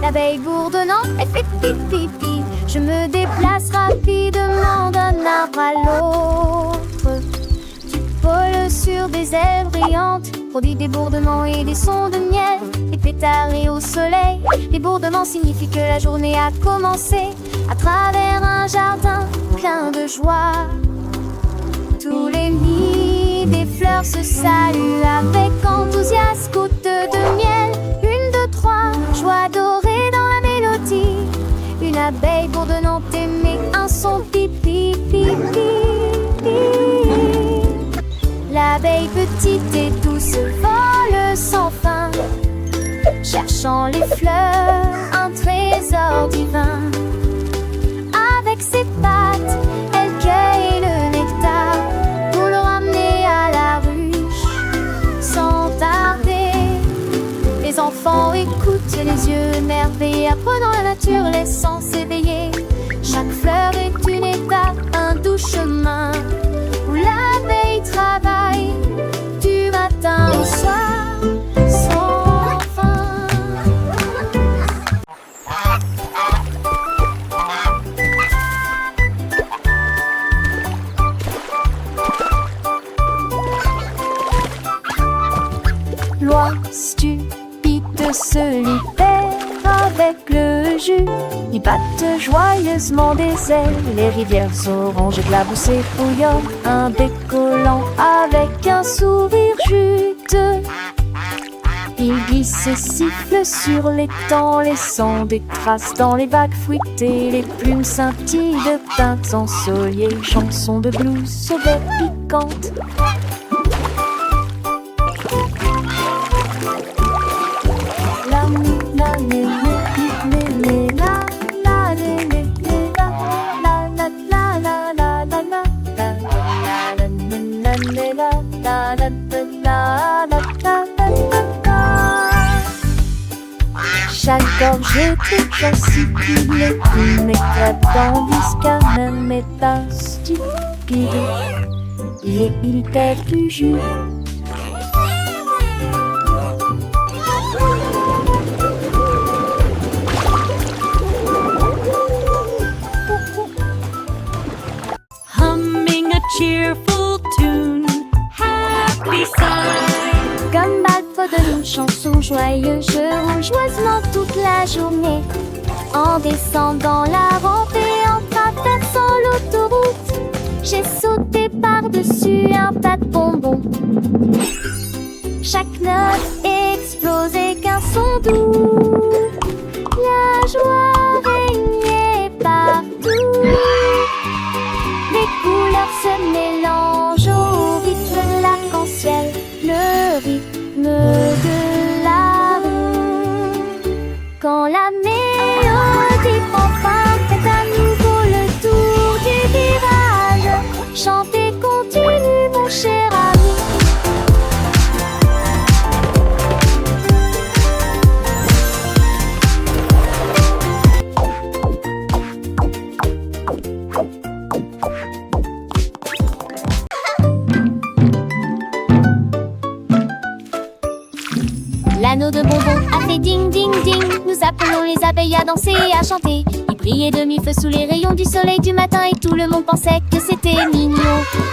L'abeille bourdonnant, elle fait pipi pipi. Je me déplace rapidement d'un arbre à l'autre. Tu voles sur des ailes brillantes, produis des bourdonnements et des sons de miel. Les pétards et au soleil, les bourdonnements signifient que la journée a commencé. À travers un jardin plein de joie, tous les nids des fleurs se saluent avec enthousiasme. Gouttes de miel, 1, 2, 3, joie dorée dans la mélodie. Une abeille bourdonnante émet un son pipi pipi. L'abeille petite et douce vole sans fin, cherchant les fleurs, un trésor divin. Avec ses pattes, elle cueille le nectar pour le ramener à la ruche sans tarder. Les enfants écoutent les yeux émerveillés, apprenant la nature, les sens éveillés. Chaque fleur est une étape, un doux chemin où l'abeille travaille du matin au soir sans fin. Loi stupide se libère avec le jus. Ils battent joyeusement des ailes. Les rivières oranges éclaboussées fouillonnent. Un bec collant avec un sourire juteux. Il glisse et siffle sur l'étang, laissant des traces dans les vagues fruitées. Les plumes scintillent de teintes ensoleillées. Chansons de blues sauvées piquantes. Chaque gorgée est insipide, une éclate tandis qu'un même est insipide. Il était du jus. Humming a cheerful tune, happy sigh. Comme Balfo de une chanson joyeuse, je roule joyeusement toute la journée. En descendant la rampe et en traversant l'autoroute, j'ai sauté par-dessus un tas de bonbons. Chaque note explosait qu'un son doux. La joie régnait partout. Les couleurs se mélangent au rythme de l'arc-en-ciel, le rythme de la rue. Quand la mélodie prend fin, faites à nouveau le tour du virage. Chantez, continue mon cher ami. L'anneau de bonbons a fait ding ding ding. Nous appelons les abeilles à danser et à chanter. Ils brillaient demi-feu sous les rayons du soleil du matin et tout le monde pensait que c'était mignon.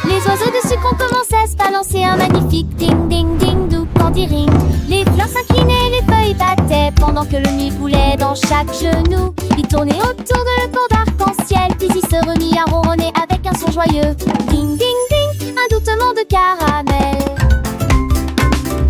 Les oiseaux de sucre ont commencé à se balancer un magnifique ding ding ding dou candy ring. Les fleurs s'inclinaient, les feuilles battaient pendant que le nuit coulait dans chaque genou. Ils tournaient autour de le pont d'arc-en-ciel, puis ils se remit à ronronner avec un son joyeux. Ding ding ding, un doutement de caramel.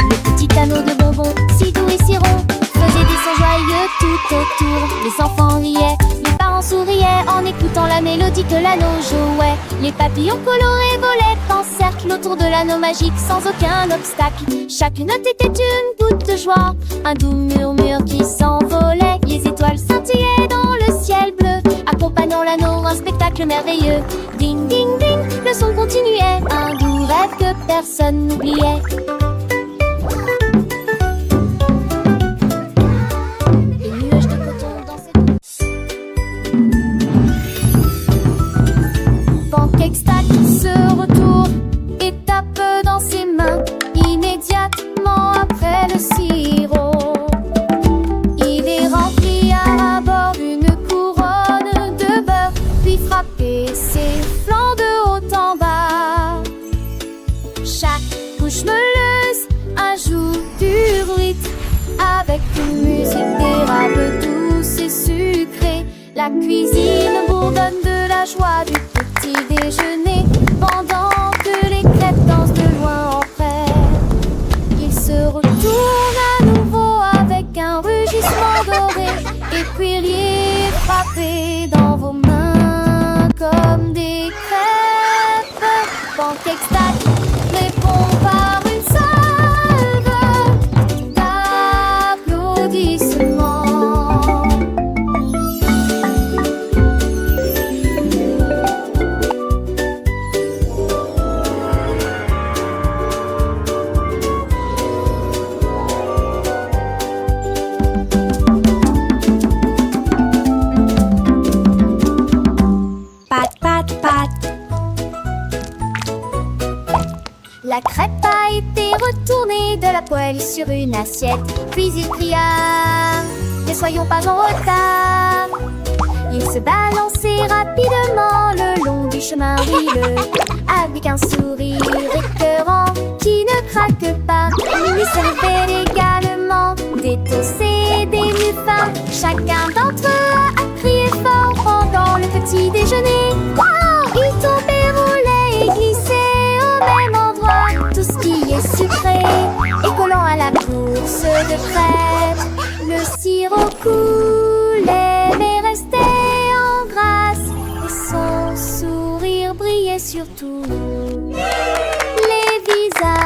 Le petit anneau de bonbons, si doux et si rond, faisait des sons joyeux tout autour. Les enfants riaient, les parents souriaient en écoutant la mélodie que l'anneau jouait. Les papillons colorés volaient en cercle autour de l'anneau magique sans aucun obstacle. Chaque note était une goutte de joie, un doux murmure qui s'envolait. Les étoiles scintillaient dans le ciel bleu, accompagnant l'anneau, un spectacle merveilleux. Ding ding ding, le son continuait, un doux rêve que personne n'oubliait. Pancake-Stack se retourne et tape dans ses mains immédiatement après le sirop. Il est rempli avec une musique d'érable douce et sucrée. La cuisine bourdonne de la joie du petit déjeuner, pendant que les crêpes dansent de loin en près. Il se retourne à nouveau avec un rugissement doré, écuilier frappé dans vos mains comme des crêpes. Pancake Stack répond par une salve d'applaudissements. Pat, pat, pat. La crêpe a été retournée de la poêle sur une assiette. Puis il cria: ne soyons pas en retard. Il se balançait rapidement le long du chemin huileux, avec un sourire écœurant qui ne craque pas. Il lui servait également des toasts et des muffins. Chacun d'entre eux a crié fort pendant le petit déjeuner. Wow! Il tombait, roulait et glissait au même endroit. Tout ce qui est sucré et collant à la course de crêpes. Le sirop coulait mais restait en grâce, et son sourire brillait sur tous les visages.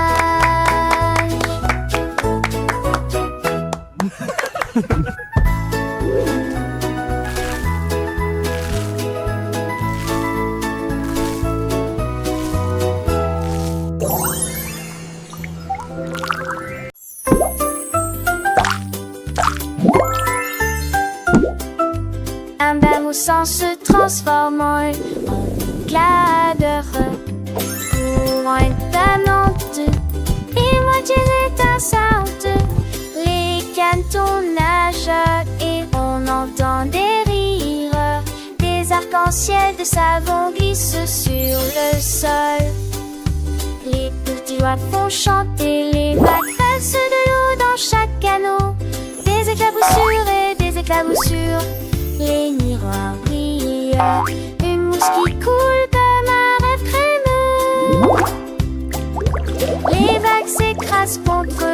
Un bain moussant se transforme en éclat de roc, courant étonnante et moitié étincelante. Les cantons nagent et on entend des rires. Des arcs-en-ciel de savon glissent sur le sol. Les petits doigts font chanter les vagues, versent de l'eau dans chaque canot. Des éclaboussures et des éclaboussures. Les miroirs brillent, une mousse qui coule comme un rêve crémeux. Les vagues s'écrasent contre